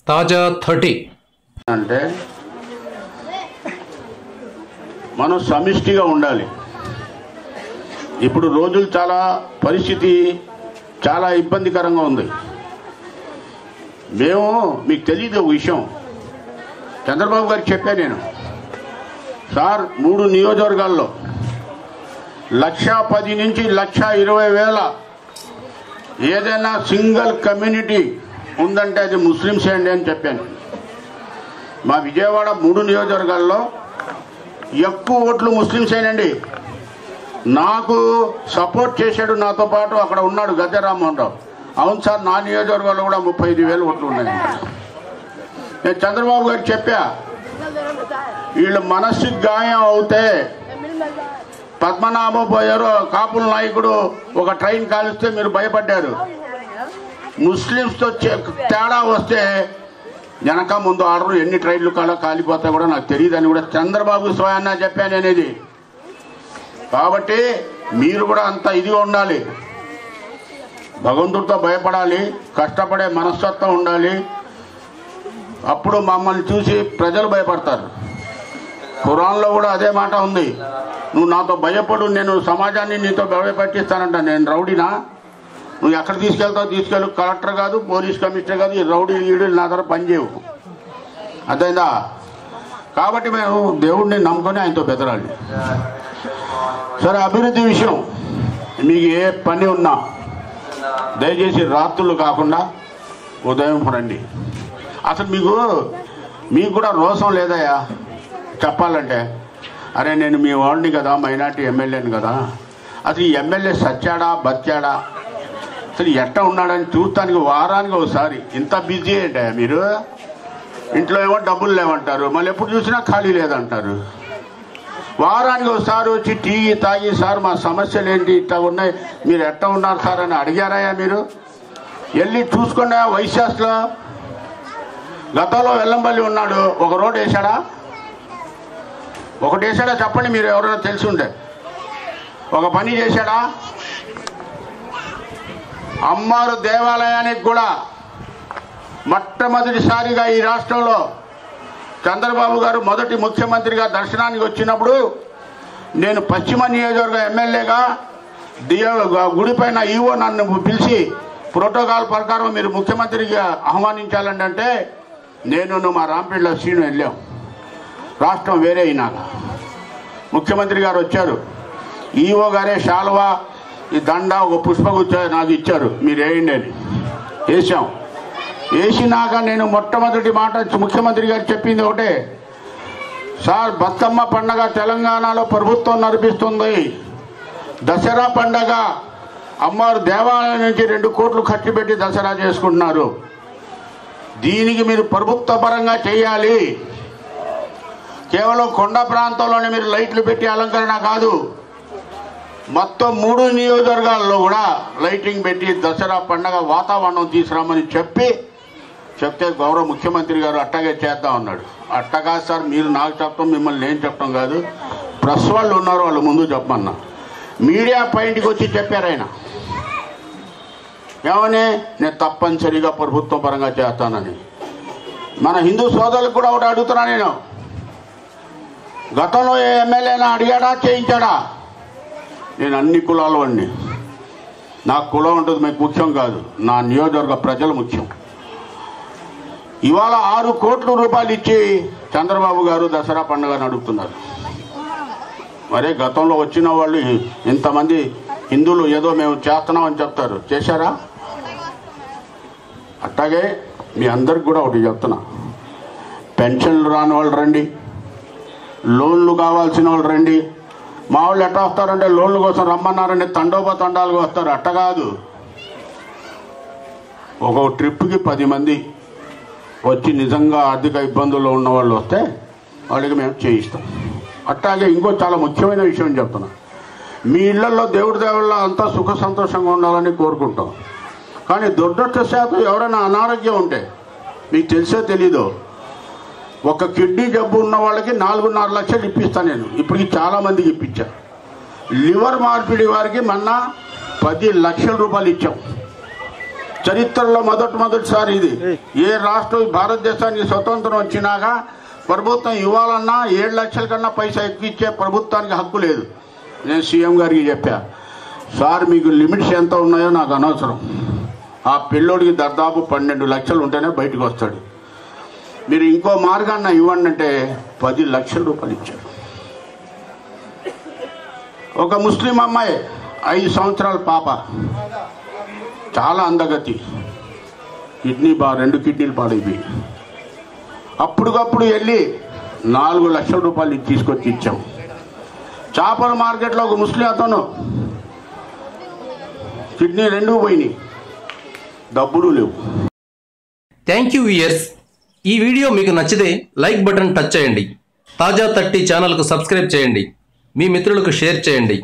తాజా 30 అంటే మనం సమిష్టిగా ఉండాలి. ఇప్పుడు రోజులు పరిస్థితి చాలా ఇబ్బందికరంగా ఉంది. మీకు తెలియదు ఒక విషయం, చంద్రబాబు గారికి చెప్పాను నేను, సార్ 3 నియోజకవర్గాల్లో 1,10,000 నుంచి 1,20,000 ఏదైనా సింగిల్ కమ్యూనిటీ ఉందంటే అది ముస్లిమ్సే అండి అని చెప్పాను. మా విజయవాడ 3 నియోజకవర్గాల్లో ఎక్కువ ఓట్లు ముస్లిమ్సేనండి. నాకు సపోర్ట్ చేశాడు, నాతో పాటు అక్కడ ఉన్నాడు గద్దె రామ్మోహన్ రావు. అవును సార్, నా నియోజకవర్గంలో కూడా 35,000 ఓట్లు ఉన్నాయి. నేను చంద్రబాబు గారికి చెప్పా, వీళ్ళు మనస్సుకి గాయం అవుతే పద్మనాభం పోయారు, కాపుల నాయకుడు ఒక ట్రైన్ కాలిస్తే మీరు భయపడ్డారు. ముస్లిమ్స్తో తేడా వస్తే వెనక ముందు ఆర్డర్ ఎన్ని ట్రైన్లు కాలిపోతాయి కూడా నాకు తెలియదని కూడా చంద్రబాబు స్వయాన్న చెప్పాను అనేది. కాబట్టి మీరు కూడా అంత ఇదిగా ఉండాలి, భగవంతుడితో భయపడాలి, కష్టపడే మనస్తత్వం ఉండాలి. అప్పుడు మమ్మల్ని చూసి ప్రజలు భయపడతారు. ఖురాన్లో కూడా అదే మాట ఉంది, నువ్వు నాతో భయపడు, నేను సమాజాన్ని నీతో భయపెట్టిస్తానంట. నేను రౌడీనా? నువ్వు ఎక్కడ తీసుకెళ్తావు, కలెక్టర్ కాదు, పోలీస్ కమిషనర్ కాదు, ఈ రౌడీ ఈడు నా దగ్గర పనిచేయవు. అర్థమైందా? కాబట్టి మేము దేవుడిని నమ్ముకొని ఆయనతో బెదరాలి. సరే, అభివృద్ధి విషయం, మీకు ఏ పని ఉన్నా దయచేసి రాత్రులు కాకుండా ఉదయం రండి. అసలు మీకు కూడా రోషం లేదయ్యా చెప్పాలంటే? అరే నేను మీ వాడిని కదా, మైనార్టీ ఎమ్మెల్యేని కదా, అసలు ఈ ఎమ్మెల్యే సచ్చాడా బచ్చాడా, అసలు ఎట్ట ఉన్నాడని చూస్తానికి వారానికి ఒకసారి. ఇంత బిజీ ఏంటా మీరు? ఇంట్లో ఏమో డబ్బులు లేవంటారు, మళ్ళీ ఎప్పుడు చూసినా ఖాళీ లేదంటారు. వారానికి ఒకసారి వచ్చి టీ తాగి, సార్ మా సమస్యలు ఏంటి ఇట్లా ఉన్నాయి, మీరు ఎట్ట ఉన్నారు సార్ అని అడిగారయ్యా? మీరు వెళ్ళి చూసుకోండి. వైశాస్లో గతంలో వెల్లంపల్లి ఉన్నాడు, ఒక రోడ్ వేసాడా? ఒకటి వేసాడా చెప్పండి, మీరు ఎవరైనా తెలిసి ఉంటే. ఒక పని చేశాడా? అమ్మవారు దేవాలయానికి కూడా మొట్టమొదటిసారిగా ఈ రాష్ట్రంలో చంద్రబాబు గారు మొదటి ముఖ్యమంత్రిగా దర్శనానికి వచ్చినప్పుడు నేను పశ్చిమ నియోజకవర్గ ఎమ్మెల్యేగా గుడి పైన ఈవో నన్ను పిలిచి ప్రోటోకాల్ ప్రకారం మీరు ముఖ్యమంత్రిగా ఆహ్వానించాలండి అంటే నేను మా రాంపేటలో శ్రీను వెళ్ళాం. రాష్ట్రం వేరే అయినాక ముఖ్యమంత్రి గారు వచ్చారు, ఈవో గారే శాలువా ఈ దండ ఒక పుష్పగుచ్చ నాకు ఇచ్చారు, మీరు వేయండి అని వేసాం. వేసినాక నేను మొట్టమొదటి మాట ముఖ్యమంత్రి గారు చెప్పింది ఒకటే, సార్ బతుకమ్మ పండగ తెలంగాణలో ప్రభుత్వం నడిపిస్తుంది, దసరా పండగ అమ్మవారు దేవాలయం నుంచి 2 కోట్లు ఖర్చు పెట్టి దసరా చేసుకుంటున్నారు, దీనికి మీరు ప్రభుత్వ పరంగా చేయాలి. కేవలం కొండ ప్రాంతంలోనే మీరు లైట్లు పెట్టి అలంకరణ కాదు, మొత్తం 3 నియోజకవర్గాల్లో కూడా లైటింగ్ పెట్టి దసరా పండగ వాతావరణం తీసుకురామని చెప్తే గౌరవ ముఖ్యమంత్రి గారు అట్టగే చేద్దాం అన్నాడు. అట్టగా సార్ మీరు నాకు చెప్పడం, మిమ్మల్ని నేను చెప్పడం కాదు, ప్రెస్ వాళ్ళు ఉన్నారు, వాళ్ళు ముందు చెప్పమన్నా. మీడియా పాయింట్కి వచ్చి చెప్పారు ఆయన, ఏమని? నేను తప్పనిసరిగా ప్రభుత్వ పరంగా చేస్తానని. మన హిందూ సోదరులకు కూడా ఒకటి అడుగుతున్నా నేను, గతంలో ఏ ఎమ్మెల్యేనా అడిగాడా, చేయించాడా? నేను అన్ని కులాలు అండి, నాకు కులం ఉంటుంది మీకు ముఖ్యం కాదు, నా నియోజకవర్గ ప్రజలు ముఖ్యం. ఇవాళ 6 కోట్ల రూపాయలు ఇచ్చి చంద్రబాబు గారు దసరా పండుగ నడుపుతున్నారు. మరే గతంలో వచ్చిన వాళ్ళు ఇంతమంది హిందువులు ఏదో మేము చేస్తున్నామని చెప్తారు, చేశారా? అట్లాగే మీ అందరికి కూడా ఒకటి చెప్తున్నా, పెన్షన్లు రాని వాళ్ళు రండి, లోన్లు కావాల్సిన వాళ్ళు రండి. మా వాళ్ళు ఎట్లా వస్తారంటే లోన్ల కోసం రమ్మన్నారంటే తండోపతండాలుగా వస్తారు, అట్ట కాదు. ఒక ట్రిప్కి 10 మంది వచ్చి నిజంగా ఆర్థిక ఇబ్బందుల్లో ఉన్న వాళ్ళు వస్తే వాళ్ళకి మేము చేయిస్తాం. అట్లాగే ఇంకో చాలా ముఖ్యమైన విషయం చెప్తున్నా, మీ ఇళ్లలో దేవుడి దేవుళ్ళ అంతా సుఖ సంతోషంగా ఉండాలని కోరుకుంటాం. కానీ దురదృష్టవశాత్తు ఎవరైనా అనారోగ్యం ఉంటే, మీకు తెలిసో తెలీదో, ఒక కిడ్నీ జబ్బు ఉన్న వాళ్ళకి 4.5 లక్షలు ఇప్పిస్తాను నేను, ఇప్పటికి చాలామందికి ఇప్పించా. లివర్ మార్పిడి వారికి మొన్న 10 లక్షల రూపాయలు ఇచ్చాం. చరిత్రలో మొదటిసారి ఇది. ఏ రాష్ట్రం భారతదేశానికి స్వతంత్రం వచ్చినాక ప్రభుత్వం ఇవ్వాలన్నా 7 లక్షల కన్నా పైసా ఎక్కిచ్చే ప్రభుత్వానికి హక్కు లేదు. నేను సీఎం గారికి చెప్పా, సార్ మీకు లిమిట్స్ ఎంత ఉన్నాయో నాకు అనవసరం, ఆ పిల్లోడికి దాదాపు 12 లక్షలు ఉంటేనే బయటకు వస్తాడు, మీరు ఇంకో మార్గాన్ని ఇవ్వండి అంటే 10 లక్షల రూపాయలు ఇచ్చారు. ఒక ముస్లిం అమ్మాయి 5 సంవత్సరాల పాప, చాలా అందగతి, రెండు కిడ్నీలు పాడైపోయి, అప్పటికప్పుడు వెళ్ళి 4 లక్షల రూపాయలు తీసుకొచ్చి ఇచ్చాం. చేపల మార్కెట్లో ఒక ముస్లిం అతను కిడ్నీ 2 పోయినాయి, డబ్బులు లేవు. Thank you viewers. ఈ వీడియో మీకు నచ్చితే లైక్ బటన్ టచ్ చేయండి. తాజా 30 ఛానల్కు సబ్స్క్రైబ్ చేయండి. మీ మిత్రులకు షేర్ చేయండి.